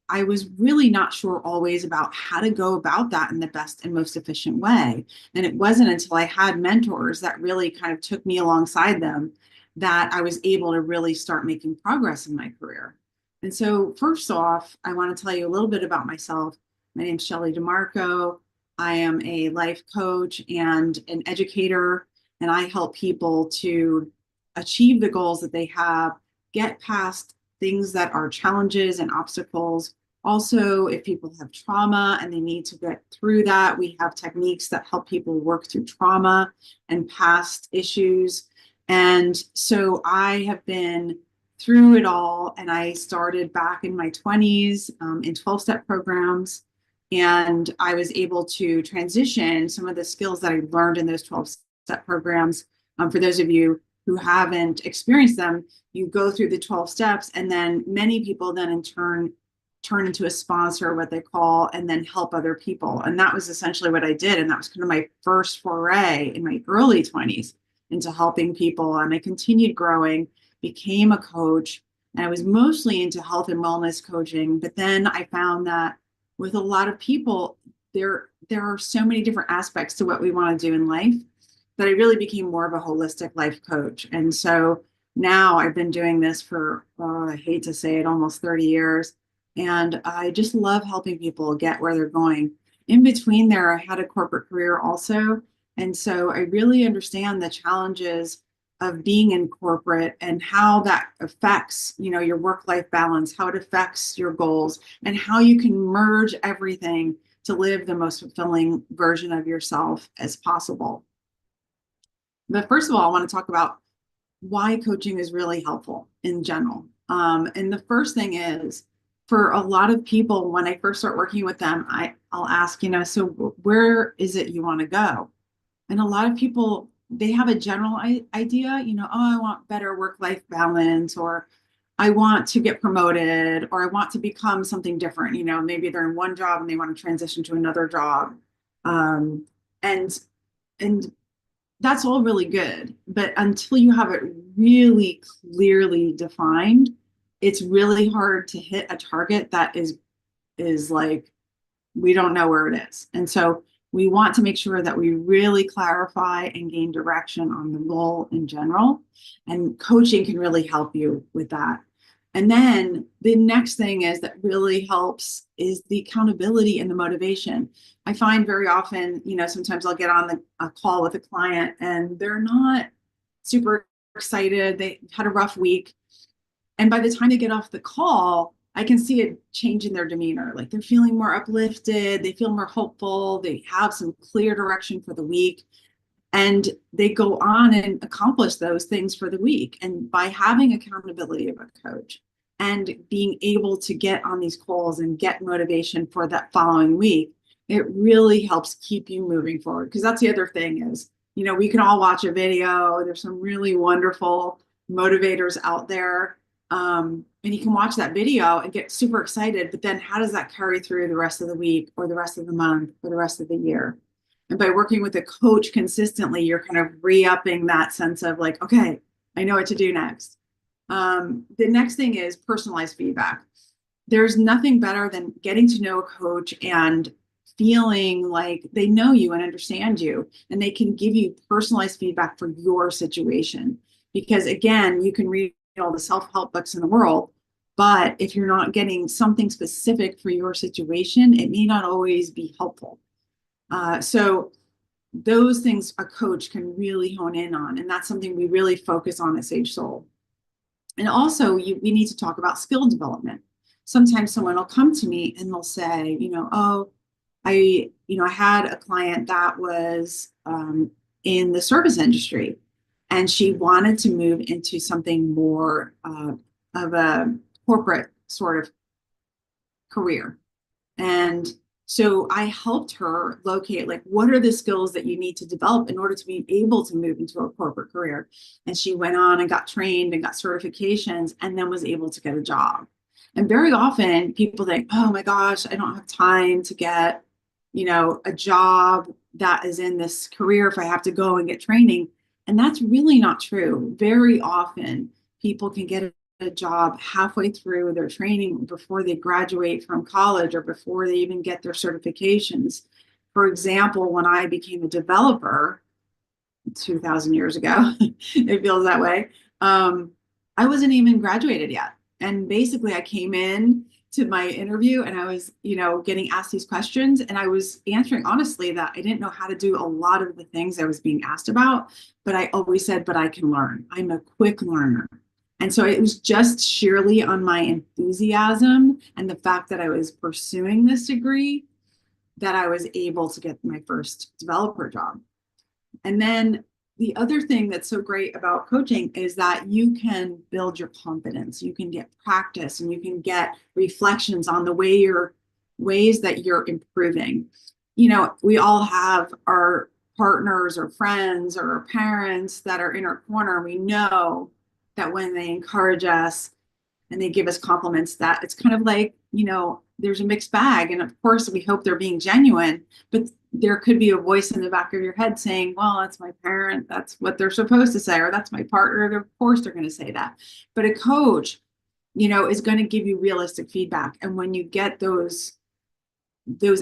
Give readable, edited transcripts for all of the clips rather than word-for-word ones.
I was really not sure always about how to go about that in the best and most efficient way. And it wasn't until I had mentors that really kind of took me alongside them that I was able to really start making progress in my career. And so, first off, I want to tell you a little bit about myself. My name's Shelley DeMarco. I am a life coach and an educator, and I help people to achieve the goals that they have, get past things that are challenges and obstacles. Also, if people have trauma and they need to get through that, we have techniques that help people work through trauma and past issues. And so I have been through it all, and I started back in my 20s in 12-step programs. And I was able to transition some of the skills that I learned in those 12-step programs. For those of you who haven't experienced them, you go through the 12 steps, and then many people then in turn into a sponsor, what they call, and then help other people. And that was essentially what I did. And that was kind of my first foray in my early 20s into helping people. And I continued growing, became a coach, and I was mostly into health and wellness coaching. But then I found that with a lot of people, there are so many different aspects to what we want to do in life that I really became more of a holistic life coach. And so now I've been doing this for, I hate to say it, almost 30 years. And I just love helping people get where they're going. In between there, I had a corporate career also. And so I really understand the challenges of being in corporate and how that affects, your work-life balance, how it affects your goals, and how you can merge everything to live the most fulfilling version of yourself as possible. But first of all, I want to talk about why coaching is really helpful in general. And the first thing is, for a lot of people, when I first start working with them, I'll ask, so where is it you want to go? And a lot of people, they have a general idea, oh, I want better work-life balance, or I want to get promoted, or I want to become something different. Maybe they're in one job and they want to transition to another job. Um, and and that's all really good. But until you have it really clearly defined, it's really hard to hit a target that is like, we don't know where it is. And so we want to make sure that we really clarify and gain direction on the goal in general. And coaching can really help you with that. And then the next thing is that really helps is the accountability and the motivation. I find very often, sometimes I'll get on a call with a client and they're not super excited. They had a rough week. And by the time they get off the call, I can see a change in their demeanor. Like they're feeling more uplifted, they feel more hopeful, they have some clear direction for the week, and they go on and accomplish those things for the week. And by having accountability of a coach and being able to get on these calls and get motivation for that following week, it really helps keep you moving forward. Because that's the other thing is, we can all watch a video. There's some really wonderful motivators out there. And you can watch that video and get super excited, but then how does that carry through the rest of the week or the rest of the month or the rest of the year? And by working with a coach consistently, you're kind of re-upping that sense of like, okay, I know what to do next. The next thing is personalized feedback. There's nothing better than getting to know a coach and feeling like they know you and understand you, and they can give you personalized feedback for your situation. Because again, you can read all the self-help books in the world, but if you're not getting something specific for your situation, it may not always be helpful. So those things a coach can really hone in on, and that's something we really focus on at Sage Soul. And also, we need to talk about skill development. Sometimes someone will come to me and they'll say, oh, I had a client that was in the service industry, and she wanted to move into something more of a corporate sort of career. And so I helped her locate, like, what are the skills that you need to develop in order to be able to move into a corporate career? And she went on and got trained and got certifications and then was able to get a job. And very often people think, oh my gosh, I don't have time to get, a job that is in this career if I have to go and get training. And that's really not true. Very often people can get a job halfway through their training before they graduate from college or before they even get their certifications. For example, when I became a developer 2,000 years ago, it feels that way. I wasn't even graduated yet. And basically, I came in to my interview and I was, getting asked these questions and I was answering honestly that I didn't know how to do a lot of the things I was being asked about, but I always said, but I can learn. I'm a quick learner. And so it was just sheerly on my enthusiasm and the fact that I was pursuing this degree that I was able to get my first developer job. And then the other thing that's so great about coaching is that you can build your confidence. You can get practice and you can get reflections on the ways that you're improving. We all have our partners or friends or our parents that are in our corner. We know that when they encourage us and they give us compliments, that it's kind of like, there's a mixed bag. And of course, we hope they're being genuine, but there could be a voice in the back of your head saying, well, that's my parent. That's what they're supposed to say, or that's my partner. Of course, they're going to say that. But a coach, is going to give you realistic feedback. And when you get those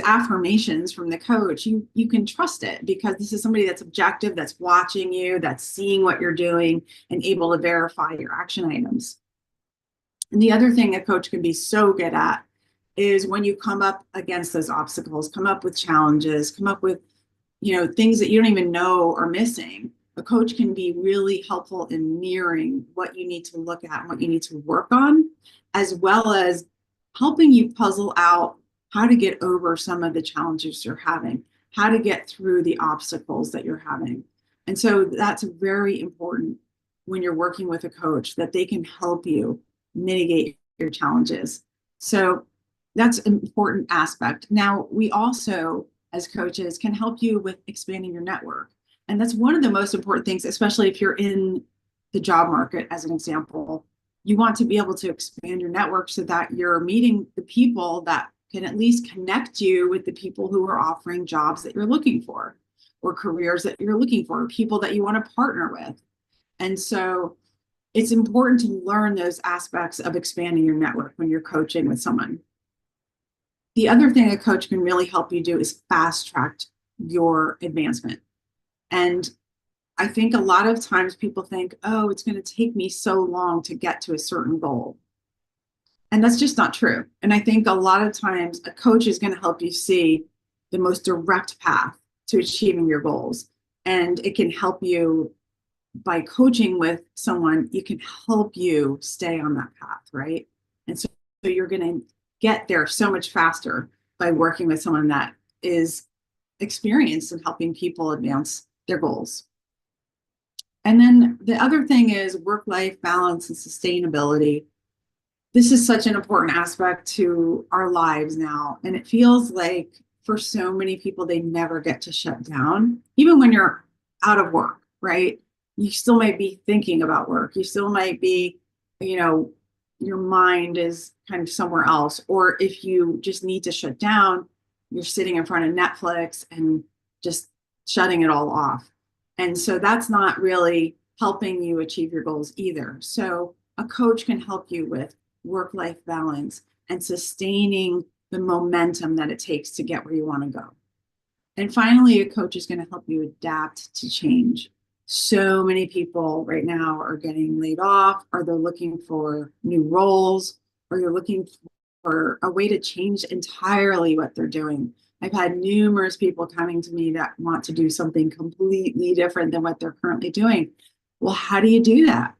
affirmations from the coach, you can trust it because this is somebody that's objective, that's watching you, that's seeing what you're doing and able to verify your action items. And the other thing a coach can be so good at is when you come up against those obstacles, come up with challenges, come up with, things that you don't even know are missing. A coach can be really helpful in mirroring what you need to look at and what you need to work on, as well as helping you puzzle out how to get over some of the challenges you're having, how to get through the obstacles that you're having. And so that's very important when you're working with a coach, that they can help you mitigate your challenges. So that's an important aspect. Now, we also, as coaches, can help you with expanding your network. And that's one of the most important things, especially if you're in the job market, as an example. You want to be able to expand your network so that you're meeting the people that can at least connect you with the people who are offering jobs that you're looking for, or careers that you're looking for, or people that you want to partner with. And so it's important to learn those aspects of expanding your network when you're coaching with someone. The other thing a coach can really help you do is fast track your advancement. And I think a lot of times people think, oh, it's going to take me so long to get to a certain goal. And that's just not true. And I think a lot of times a coach is going to help you see the most direct path to achieving your goals. And it can help you by coaching with someone, you can help you stay on that path, right? And so you're going to get there so much faster by working with someone that is experienced in helping people advance their goals. And then the other thing is work-life balance and sustainability. This is such an important aspect to our lives now. And it feels like for so many people, they never get to shut down, even when you're out of work, right? You still might be thinking about work. You still might be, your mind is kind of somewhere else. Or if you just need to shut down, you're sitting in front of Netflix and just shutting it all off. And so that's not really helping you achieve your goals either. So a coach can help you with work-life balance and sustaining the momentum that it takes to get where you want to go. And finally, a coach is going to help you adapt to change. So many people right now are getting laid off, or they're looking for new roles, or they're looking for a way to change entirely what they're doing. I've had numerous people coming to me that want to do something completely different than what they're currently doing. Well, how do you do that?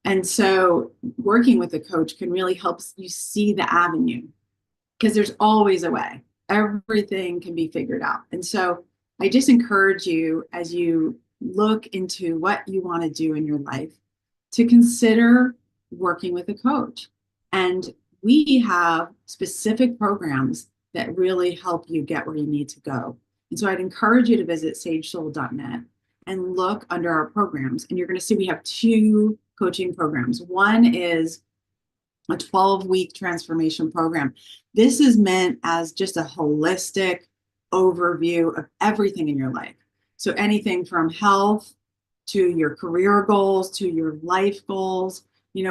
And so working with a coach can really help you see the avenue, because there's always a way. Everything can be figured out. And so I just encourage you, as you look into what you want to do in your life, to consider working with a coach. And we have specific programs that really help you get where you need to go. And so I'd encourage you to visit sagesoul.net and look under our programs. And you're going to see we have 2 coaching programs. One is a 12-week transformation program. This is meant as just a holistic overview of everything in your life. So anything from health to your career goals, to your life goals,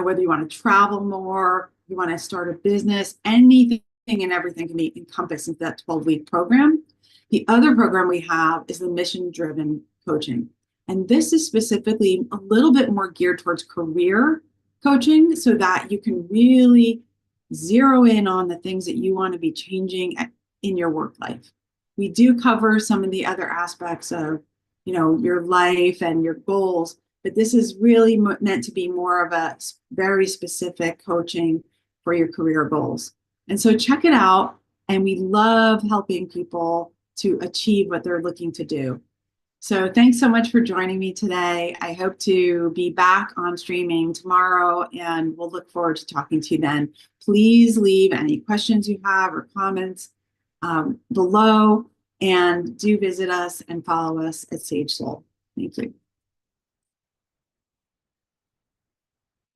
whether you want to travel more, you want to start a business, anything and everything can be encompassed into that 12-week program. The other program we have is the mission-driven coaching. And this is specifically a little bit more geared towards career coaching so that you can really zero in on the things that you want to be changing in your work life. We do cover some of the other aspects of, your life and your goals, but this is really meant to be more of a very specific coaching for your career goals. And so check it out. And we love helping people to achieve what they're looking to do. So thanks so much for joining me today. I hope to be back on streaming tomorrow, and we'll look forward to talking to you then. Please leave any questions you have or comments below, and do visit us and follow us at Sage Soul. Thank you.